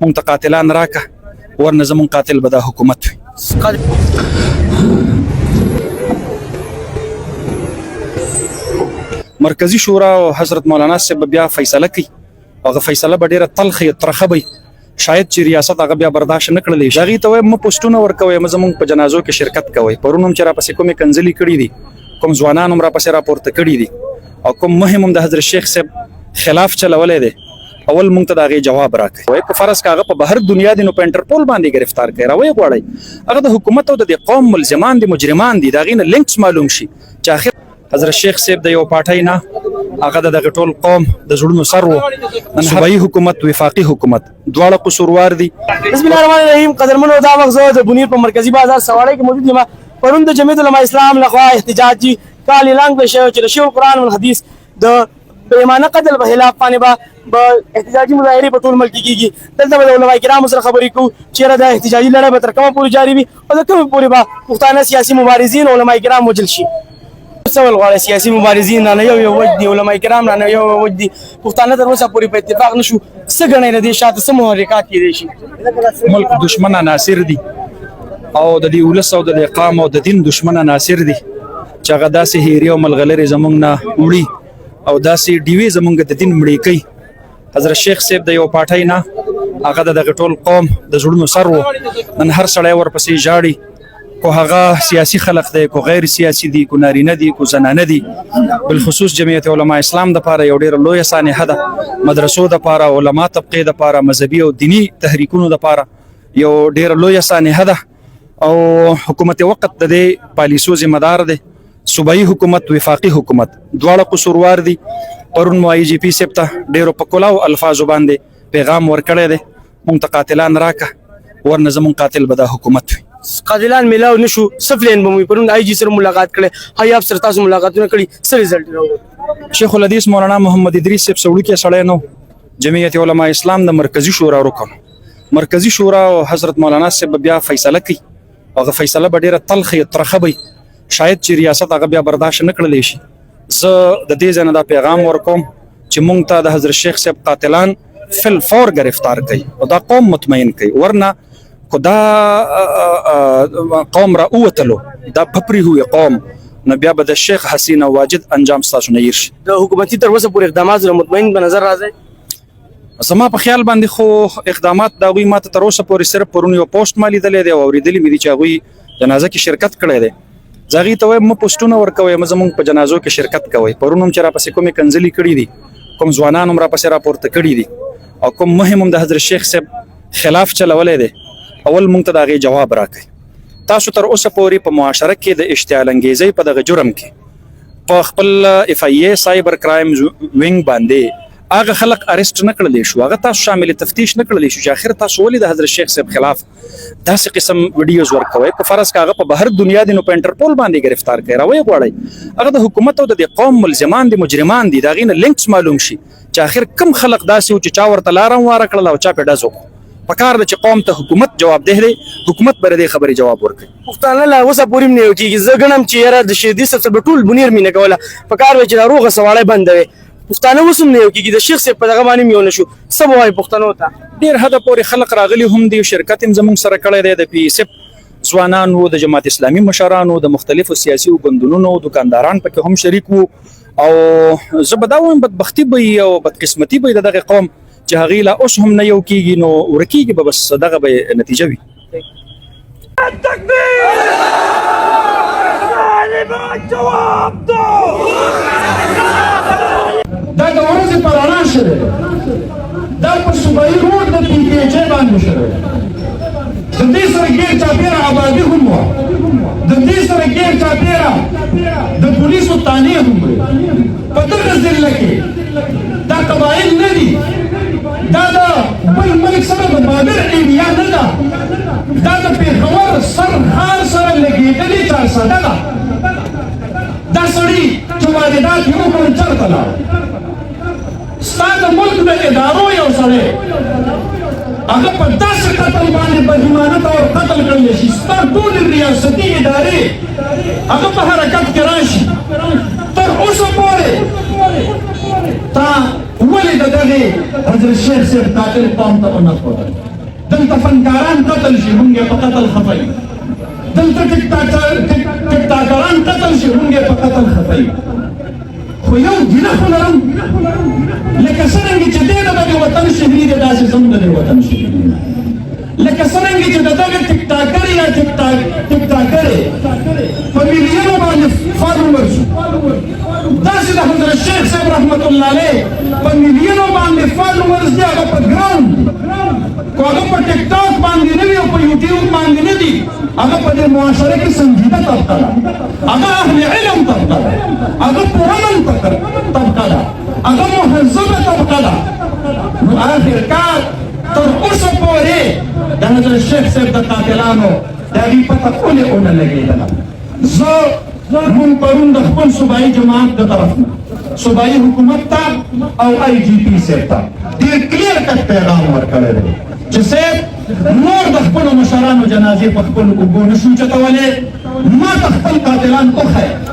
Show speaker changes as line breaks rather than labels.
مونږ ته قاتلان راکه ورنه زمونږ قاتل به دا حکومت وي. مرکزی شورا او حضرت مولانا صاحب بیا فیصله کوي. هغه فیصله به ډیره تلخه ترخه وي. شاید چې ریاست هغه بیا برداشت نه کړلی شي. هغې ته وایم مه پوسټونه ورکوئ، مه زمونږ په جنازو کې شرکت کوئ. پرون هم چې راپسې کومې کنځلې کړي دي، کوم ځوانان هم راپسې راپورته کړي دي او کوم مهم هم د حضرت شیخ صاحب خلاف چلولی دی، اول مونږ ته د هغې جواب راکړئ. په فرض که هغه په بهر دنیا دی نو په انټرپول باندې گرفتار کړئ، راویې غواړئ. هغه د حکومت او د دې قوم ملزمان دي، مجرمان دي، د هغې نه لینکس معلوم شي چې آخر حضرت شیخ صاحب د یو پارټۍ نه هغه د دغه ټول قوم د زړونو سر و. صوبایي حکومت، وفاقي حکومت دواړه قصوروار دي.
بسم الله الرحمن الرحیم. قدرمنو، دا وخت زه د بونیر په مرکزي بازار سواړی کې موجود یم. پرون د جمعیت علماء اسلام لخوا احتجاجي کال اعلان کړی شوی چې د شیخ القرآن والحدیث د بېمانه قتل په خلاف باندې به احتجاجي مظاهرې په ټول ملک کې کېږي. دلته به د علماء کرامو سره خبرې کوو چېرې دا احتجاجي لړۍ به تر کومه پورې جاري وي او د کومې پورې به پښتانه سیاسي مبارزین او علماء کرام وژل شي. څه ول غواړي سیاسي مبارزین نه یو وجه دي، علماء کرام نه یو وجه دي، پښتانه تر اوسه پورې په اتفاق نشو. څه ګڼئ د دې شاته څه محرکات کېدی شي؟
ملک دشمن عناصر دي او د دې ولس او د دې قام او د دین دشمن عناصر دي چې هغه داسې هیرې او ملغلرې زمونږ نه وړي او داسې ډیوې زمونږ د دین مړې کوي. حضرت شیخ صاحب د یو پارټۍ نه هغه د دغه ټول قوم د زړونو سر و. نن هر سړی ورپسې ژاړي، کو هغه سیاسي خلق دی، کو غیر سیاسي دي، کو نارینه دي، کو زنانه دي. بالخصوص جمعیت علماء اسلام دپاره یو ډېره لویه سانحه ده. مدرسو دپاره، علما طبقې دپاره، مذهبي او دینی تحریکونو دپاره یو ډېره لویه سانحه ده او حکومت وقت د دې پالیسو ذمہ دار دی. صوبایي حکومت، وفاقي حکومت دواړه قصوروار دي. پرون مو IGP صاحب ته ډېرو په کلاو الفاظو باندې پیغام ورکړی دی، مونږ ته قاتلان راکه ورنه زمونږ قاتل به دا حکومت وي.
قاتلان میلاو نشو، صفلین به مو پرون IG سره ملاقات کړی، حیاب سره تاسو ملاقاتونه کړي، څه رزلټ راوړل؟
شیخ الحدیث مولانا محمد ادریس صاحب سوړوکی سړی نو، جمعیت علماء اسلام د مرکزی شورا رکن. مرکزی شورا او حضرت مولانا صاحب بیا فیصله کوي. هغه فیصله به ډېره تلخه ترخه وي. شاید چې ریاست هغه بیا برداشت نه کړلی شي. زه د دې ځای نه دا پیغام ورکوم چې مونږ ته د حضرت شیخ صاحب قاتلان فی الفور گرفتار کوي او دا قوم مطمئن کوي، ورنه کو دا قوم را اوتلو، دا پپری ہوئے قوم، نو بیا به د شیخ حسین او واجد انجام ستاسو نه هیر شي.
د حکومتي تر اوسه پورې اقدامات سره مطمئن په نظر راځي؟
زما په خیال باندې خو اقدامات د هغوی ما ته تر اوسه پورې صرف پرون یو پوسټ ما لیدلی دی او اورېدلي مې دي چې هغوی جنازه کې شرکت کړی دی. زه هغې ته وایم مه پوسټونه ورکوئ، مه زمونږ په جنازو کې شرکت کوئ. پرون هم چې راپسې کومې کنځلې کړي دي، کوم ځوانان هم راپسې راپورته کړي دي او کوم مهم هم د حضرت شیخ صاحب خلاف چلولی دی، اول مونږ ته د هغې جواب راکړئ. تاسو تر اوسه پورې په معاشره کې د اشتعال انګیزۍ په دغه جرم کې په خپل FIA سایبر کرایمز وینګ باندې هغه خلق ارست نه کړلی شو، هغه تاسو شامل تفتیش نه کړلی شو چې آخر تاسو ولې د حضرت شیخ صاحب خلاف داسې قسم ویډیوز ورکوئ. په فرض که هغه په بهر دنیا دی نو په انټرپول باندې گرفتار کړئ، راویې غواړئ. هغه د حکومت او د دې قوم ملزمان دي، مجرمان دي، د هغې نه لینکس معلوم شي چې آخر کم خلق داسې و چې چا ورته لاره هم واره کړله او چا پې ډز وکړو. پکار ده چې قوم ته حکومت جوابدeh دی، حکومت به د دې خبرې جواب ورکړي.
پښتانه لا اوسه پورې هم نه یو کېږي. زه ګڼم چې یاره د شهیدي صاحب سره به ټول بونیر مینه کوله، پکار وی چې دا روغه سواړی بندوي. پښتانه اوس هم نه یو کېږي، د شیخ صاحب په دغه باندې هم یو نه شو. څه به وایي پښتنو ته؟
ډېر حده پورې خلق راغلي هم دي، شرکت هم زموږ سره کړی دی، د PSF ځوانانو، د جماعت اسلامي مشرانو، د مختلفو سیاسي ګوندونو دکانداران پکې هم شریک وو. او زه به دا وایم بدبختي به وي او بدقسمتي به وي د دغې قوم چې هغې لا اوس هم نه یو کېږي، نو ورکېږي به بس دغه به نتیجه وي.
دا د ورځې په رڼا شوی دی، دا په صوبایي روډ د PPJ باندې شوی دی. د دې سره ګیر چاپېره آبادي هم وه، د دې سره ګیر چاپېره د پولیسو تانې هم وې. په دغه ضلع کې دا قبایل نه دي، دا د بل ملک سره د بابر ایریا نه ده، دا د پېښور سرخان سره لګېدلې چارسده ده. دا سړي چې واردات یې وکړل چېرته لاړ؟ ستا د ملک د ادارو یو سړی هغه په داسې قتل باندې بدیمانه طور قتل کړلی شي، ستا ټولې ریاستي ادارې هغه په حرکت کې راشي. تر اوسه پورې تا ولې د دغې حضرت شیخ صاحب قاتل قوم ته ونه ښودل؟ دلته فنکاران قتل شي موږ یې په قتل خفه یو دلته ټیکټاکران قتل شي موږ یې په قتل خفه یو خو یو ګیله خو لرم لکه څرنګه چې دی د دغه وطن شهري دی داسې زم د دې وطن شهري لکه څرنګه چې د دغه ټیکټاکر یا ټیکټاکرې په میلیونو باندې فالوورز داسې د حضرت شیخ صاحب رحمت الله علیه په میلیونو باندې فالوورز دی هغه په ګراوند کو هغه په ټیک ټاک باندې نه وي او په یوټیوب باندې نه دي هغه په دې معاشره کې سنجیده طبقه ده هغه اهل علم طبقه ده هغه پرامن طبقه ده هغه مهذبه طبقه ده نو آخر کار تر اوسه پورې د حضرت شیخ صاحب د قاتلانو د هغې پته ولې ونه لګېدله زه مونږ پرون د خپل صوبایي جماعت د طرف نه صوبایي حکومت ته او آی جی پي صاحب ته ډېر کلیر کټ پیغام ورکړی دی چې صاحب نور د خپلو مشرانو جنازې په خپلو اوږو نشو چتولی ما ته خپل قاتلان وښیه